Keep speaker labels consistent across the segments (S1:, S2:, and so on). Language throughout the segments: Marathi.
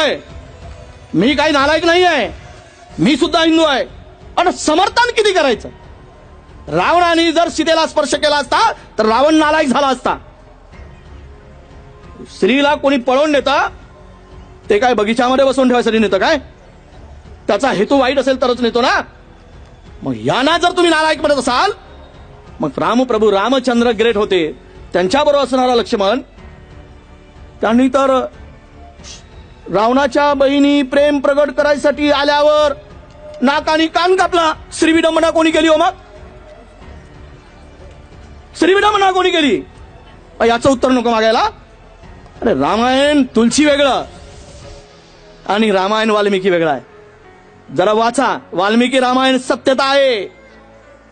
S1: आहे, मी काही नालायक नाही आहे, मी सुद्धा हिंदू आहे. आणि समर्थन किती करायचं? रावणाने जर सीतेला स्पर्श केला असता तर रावण नालायक झाला असता. स्त्रीला कोणी पळवून नेता ते काय बगीच्यामध्ये बसवून ठेवायसाठी नेतं काय? त्याचा हेतू वाईट असेल तरच नेतो ना. मग यांना जर तुम्ही नालायक म्हणत असाल, मग रामप्रभू रामचंद्र ग्रेट होते, त्यांच्याबरोबर असणारा लक्ष्मण, त्यांनी तर रावणाच्या बहिणी प्रेम प्रगट करायसाठी आल्यावर नाक आणि कान कापला. श्रीविडंबना कोणी केली हो? मग श्रीविडंबना कोणी केली? याचं उत्तर नको मागायला. अरे रामायण तुलसी वेगळं आणि रामायण वाल्मिकी वेगळा आहे. जरा वाचा. वाल्मिकी रामायण सत्यता आहे,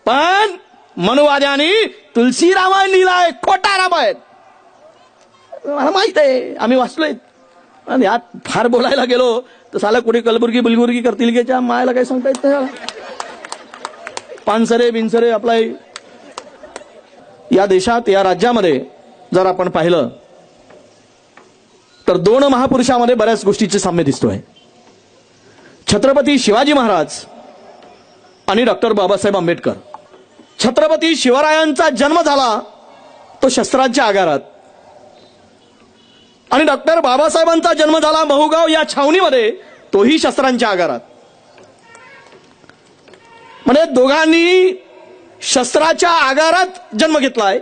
S1: पण मनुवाद्यांनी तुलसी रामायण लिहिला आहे, खोटा रामायण. मला माहित आहे, आम्ही वाचलोय. आणि यात फार बोलायला गेलो तर साला कुठे कलबुर्गी बिलबुर्गी करतील की मायाला काही सांगता येत नाही. पानसरे बिनसरे आपला या देशात या राज्यामध्ये जर आपण पाहिलं तर दोन महापुरुषामध्ये बऱ्याच गोष्टीचे साम्य दिसतोय. छत्रपती शिवाजी महाराज आणि डॉक्टर बाबासाहेब आंबेडकर. छत्रपती शिवरायांचा जन्म झाला तो शस्त्रांच्या आगारात, आणि डॉक्टर बाबासाहेबांचा जन्म झाला महुगाव या छावणीमध्ये, तोही शस्त्रांच्या आगारात. म्हणजे दोघांनी शस्त्राच्या आगारात जन्म घेतलाय.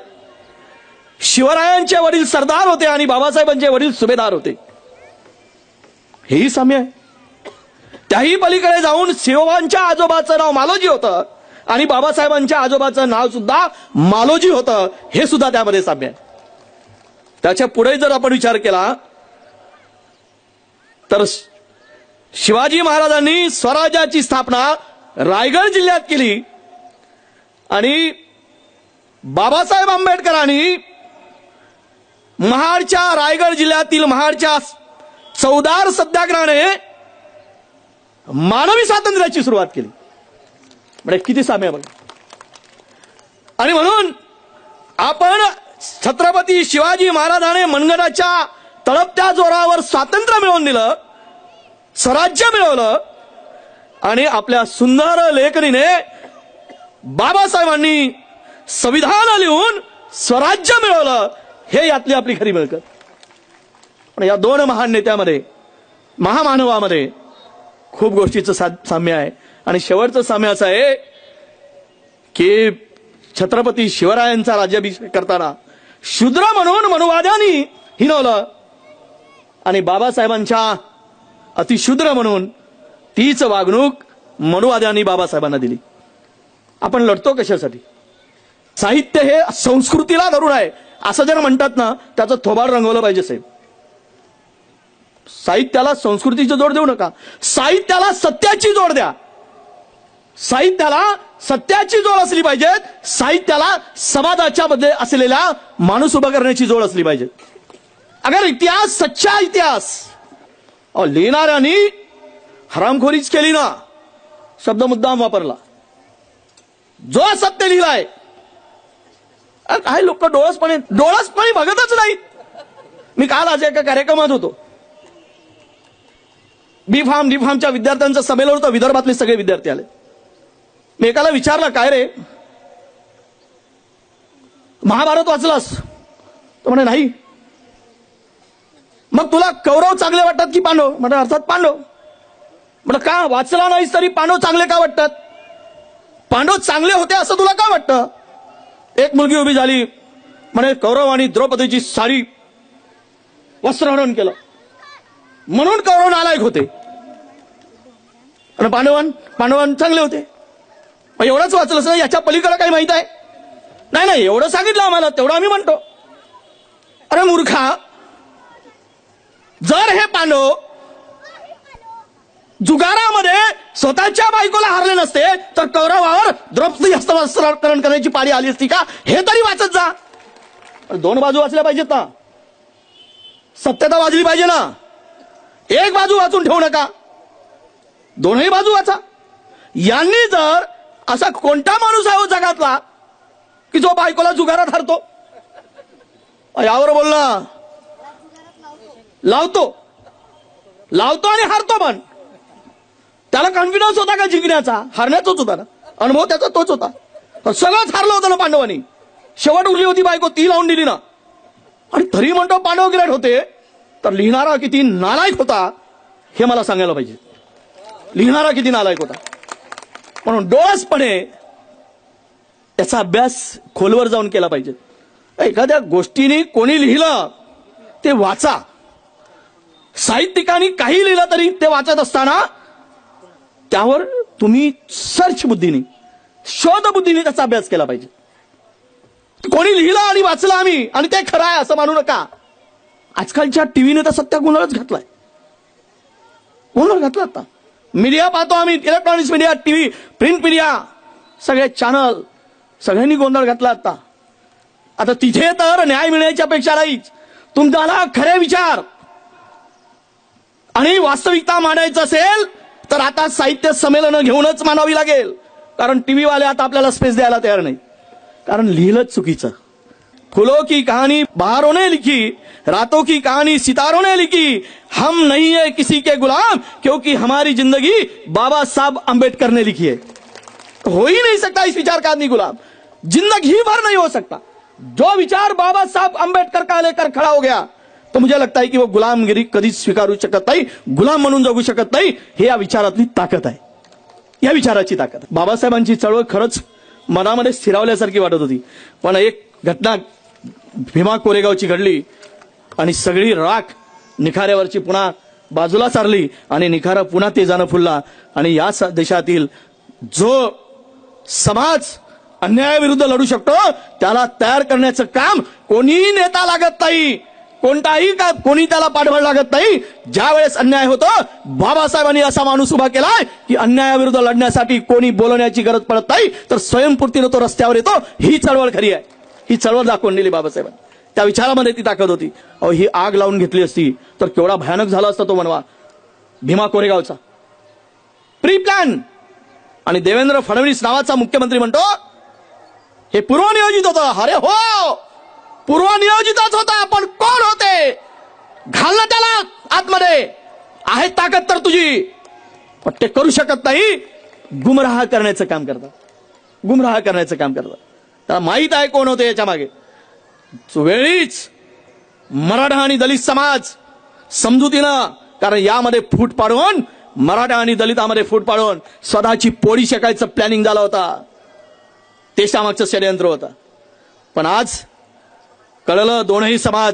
S1: शिवरायांचे वडील सरदार होते आणि बाबासाहेबांचे वडील सुभेदार होते. हेही साम्य आहे. त्याही पलीकडे जाऊन शिवबांच्या आजोबाचं नाव मालोजी होतं आणि बाबासाहेबांच्या आजोबाचं नाव सुद्धा मालोजी होतं, हे सुद्धा त्यामध्ये साम्य आहे. त्याच्या पुढे जर आपण विचार केला तर शिवाजी महाराजांनी स्वराज्याची स्थापना रायगड जिल्ह्यात केली आणि बाबासाहेब आंबेडकरांनी महाडच्या रायगड जिल्ह्यातील महाडच्या चौदार सत्याग्रहाने मानवी स्वातंत्र्याची सुरुवात केली. म्हणजे किती साम्य बघा. आणि म्हणून आपण छत्रपती शिवाजी महाराजांनी मनगटाच्या तळपत्या जोरावर स्वातंत्र्य मिळवून दिलं, स्वराज्य मिळवलं, आणि आपल्या सुंदर लेखणीने बाबासाहेबांनी संविधान लिहून स्वराज्य मिळवलं. हे यातली आपली खरी मिळकत. पण या दोन महान नेत्यामध्ये, महामानवामध्ये खूप गोष्टीचं साम्य आहे. आणि शेवटचं साम्य असं आहे की छत्रपती शिवरायांचा राज्याभिषेक करताना शूद्र म्हणून मनुवाद्यांनी हिनवलं आणि बाबासाहेबांच्या अतिशूद्र म्हणून तीच वागणूक मनुवाद्यांनी बाबासाहेबांना दिली. आपण लढतो कशासाठी? साहित्य हे संस्कृतीला धरून आहे असं जर म्हणतात ना, त्याचं थोबाड रंगवलं पाहिजे साहेब. साहित्याला संस्कृतीची जोड देऊ नका, साहित्याला सत्याची जोड द्या. साहित्याला सत्याची जोड असली पाहिजे, साहित्याला समाजाच्या मध्ये असलेल्या माणूस उभा करण्याची जोड असली पाहिजे. अगर इतिहास सच्चा इतिहास लिहिणाऱ्यांनी हरामखोरीच केली ना, शब्द मुद्दाम वापरला, जो सत्य लिहिलाय, काही लोक डोळसपणे बघतच नाही. मी काल आज एका कार्यक्रमात होतो, बी फार्मच्या विद्यार्थ्यांचं संमेलन होतं, विदर्भातले सगळे विद्यार्थी आले. मी एकाला विचारलं, काय रे महाभारत वाचलास? तो म्हणे नाही. मग तुला कौरव चांगले वाटतात की पांडव? म्हणजे अर्थात पांडव. म्हणजे का वाचला नाहीस तरी पांडव चांगले का वाटतात? पांडव चांगले होते असं तुला का वाटतं? एक मुलगी उभी झाली, म्हणे कौरव आणि द्रौपदीची साडी वस्त्रहरण केलं म्हणून कौरव नालायक होते आणि पांडवान चांगले होते. एवढंच वाचलंच नाही, याच्या पलीकडे काही माहित आहे? नाही, एवढं सांगितलं आम्हाला, तेवढं आम्ही म्हणतो. अरे मूर्खा, जर हे पांडव जुगारामध्ये स्वतःच्या बायकोला हारले नसते तर कौरवावर द्रौपदी हस्तवस्त्रहरण करण्याची पाळी आली असती का? हे तरी वाचत जा. दोन बाजू वाचल्या पाहिजेत ना, सत्यता वाचली पाहिजे ना. एक बाजू वाचून ठेवू नका, दोनही बाजू वाचा. यांनी जर असा कोणता माणूस आहे जगातला की जो बायकोला जुगारात हरतो? यावर बोलणं लावतो. लावतो आणि हारतो पण. त्याला कॉन्फिडन्स होता का जिंकण्याचा? हारण्याचाच होता ना, अनुभव त्याचा तोच होता. सगळंच हारलं होतं ना पांडवांनी. शेवट उरली होती बायको, ती लावून दिली ना. आणि तरी म्हणतो पांडव ग्रेट होते. तर लिहिणारा किती नालायक होता हे मला सांगायला पाहिजे. लिहिणारा किती नालायक होता. म्हणून डोळसपणे त्याचा अभ्यास खोलवर जाऊन केला पाहिजे. एखाद्या गोष्टीने कोणी लिहिलं ते वाचा. साहित्यिकांनी काही लिहिलं तरी ते वाचत असताना त्यावर तुम्ही सर्च बुद्धीने, शोध बुद्धीने त्याचा अभ्यास केला पाहिजे. कोणी लिहिलं आणि वाचलं आम्ही आणि ते खरं आहे असं मानू नका. आजकालच्या टीव्हीने तर सत्या गोंधळच घातलाय. गोंधळ घातला आता. मीडिया पाहतो आम्ही, electronics media, TV, print media, सगळे चॅनल, सगळ्यांनी गोंधळ घातला आता. आता तिथे तर न्याय मिळण्याची अपेक्षा नाहीच. तुम्हाला खरे विचार आणि वास्तविकता मांडायचं असेल तर आता साहित्य संमेलनं घेऊनच मानावी लागेल. कारण टीव्ही वाले आता आपल्याला स्पेस द्यायला तयार नाही. कारण लिहिलंच चुकीचं. फूलों की कहानी बहारों ने लिखी, रातों की कहानी सितारों ने लिखी, हम नहीं है किसी के गुलाम क्योंकि हमारी जिंदगी बाबा साहब अंबेडकर ने लिखी है. हो ही नहीं सकता इस विचार का आदमी गुलाम, जिंदगी भर नहीं हो सकता. जो विचार बाबा साहब अंबेडकर का लेकर खड़ा हो गया तो मुझे लगता है की वो गुलामगिरी कधीच स्वीकारू शकत नाही, गुलाम म्हणून जगू शकत नाही. हे या विचारातली ताकद आहे, या विचाराची ताकद. बाबासाहेबांची चळवळ खरंच मनामध्ये स्थिरावल्यासारखी वाटत होती. पण एक घटना भीमा कोरेगावची घडली आणि सगळी राख निखाऱ्यावरची पुन्हा बाजूला सारली आणि निखारा पुन्हा तेजानं फुलला. आणि या देशातील जो समाज अन्यायाविरुद्ध लढू शकतो त्याला तयार करण्याचं काम कोणीही नेता लागत नाही, कोणी त्याला पाठबळ लागत नाही. ज्या वेळेस अन्याय होतो बाबासाहेबांनी असा माणूस उभा केलाय की अन्यायाविरुद्ध लढण्यासाठी कोणी बोलवण्याची गरज पडत नाही, तर स्वयंपूर्तीनं तो रस्त्यावर येतो. ही चळवळ खरी आहे. ही चळवळ दाखवून दिली बाबासाहेबांनी. त्या विचारामध्ये ती ताकद होती. अहो, ही आग लावून घेतली असती तर केवढा भयानक झाला असता तो मनवा भीमा कोरेगावचा. Pre plan. आणि देवेंद्र फडणवीस नावाचा मुख्यमंत्री म्हणतो हे पूर्वनियोजित होतं. अरे हो, पूर्वनियोजितच होता. पण कोण होते? घालणं त्याला आतमध्ये. आहे ताकद तर तुझी, पण ते करू शकत नाही. गुमराह करण्याचं काम करतात, गुमराह करण्याचं काम करतात. त्याला माहित आहे कोण होते याच्या मागे. वेळीच मराठा आणि दलित समाज समजुतीनं, कारण यामध्ये फूट पाडून, मराठा आणि दलितांमध्ये फूट पाडून स्वतःची पोळी शेकायचं प्लॅनिंग झालं होता. ते त्यामागचं षडयंत्र होतं. पण आज कळलं दोनही समाज